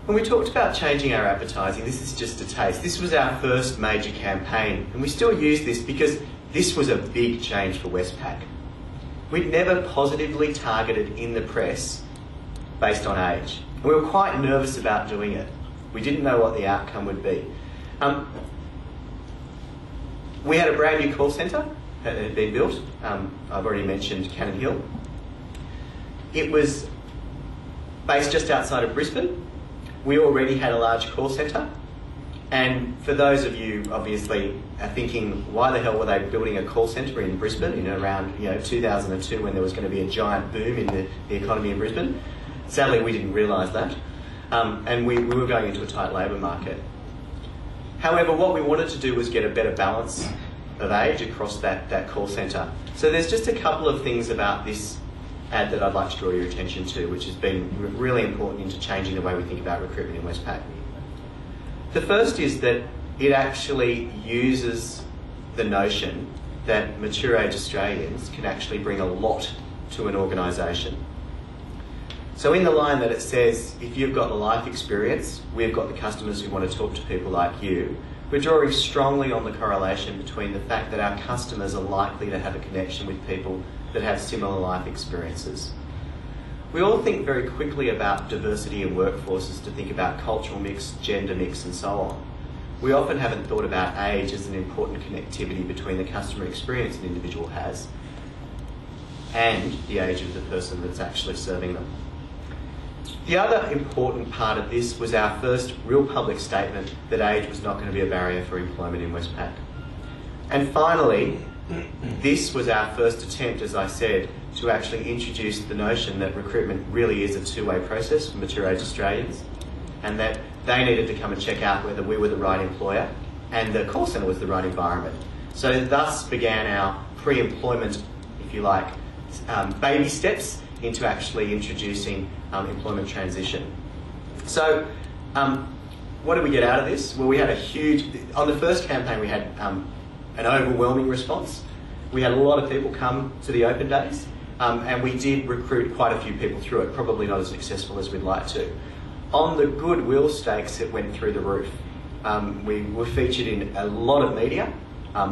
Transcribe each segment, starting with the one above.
When we talked about changing our advertising, this is just a taste. This was our first major campaign, and we still use this because this was a big change for Westpac. We'd never positively targeted in the press based on age. And we were quite nervous about doing it. We didn't know what the outcome would be. We had a brand new call centre that had been built. I've already mentioned Cannon Hill. It was based just outside of Brisbane. We already had a large call centre. And for those of you, obviously, are thinking, why the hell were they building a call centre in Brisbane in around 2002 when there was going to be a giant boom in the economy in Brisbane? Sadly, we didn't realise that. And we were going into a tight labour market. However, what we wanted to do was get a better balance of age across that call centre. So there's just a couple of things about this ad that I'd like to draw your attention to, which has been really important into changing the way we think about recruitment in Westpac. The first is that it actually uses the notion that mature age Australians can actually bring a lot to an organisation. So in the line that it says, if you've got the life experience, we've got the customers who want to talk to people like you, we're drawing strongly on the correlation between the fact that our customers are likely to have a connection with people that have similar life experiences. We all think very quickly about diversity in workforces to think about cultural mix, gender mix and so on. We often haven't thought about age as an important connectivity between the customer experience an individual has and the age of the person that's actually serving them. The other important part of this was our first real public statement that age was not going to be a barrier for employment in Westpac. And finally, this was our first attempt, as I said, to actually introduce the notion that recruitment really is a two-way process for mature age Australians, and that they needed to come and check out whether we were the right employer and the call centre was the right environment. So thus began our pre-employment, if you like, baby steps into actually introducing employment transition. So what did we get out of this? Well, we had a huge, on the first campaign we had an overwhelming response. We had a lot of people come to the open days and we did recruit quite a few people through it, probably not as successful as we'd like to. On the goodwill stakes, it went through the roof. We were featured in a lot of media.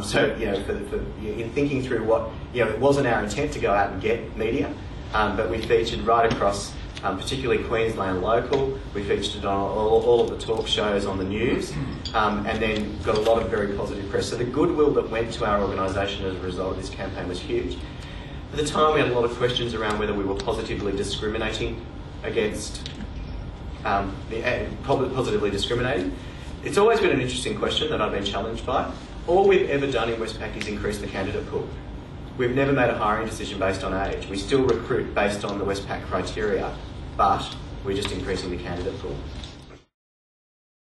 So, in thinking through what, it wasn't our intent to go out and get media, but we featured right across, particularly Queensland local. We featured on all of the talk shows on the news, and then got a lot of very positive press. So the goodwill that went to our organisation as a result of this campaign was huge. At the time, we had a lot of questions around whether we were positively discriminating against, positively discriminating. It's always been an interesting question that I've been challenged by. All we've ever done in Westpac is increase the candidate pool. We've never made a hiring decision based on age. We still recruit based on the Westpac criteria, but we're just increasing the candidate pool.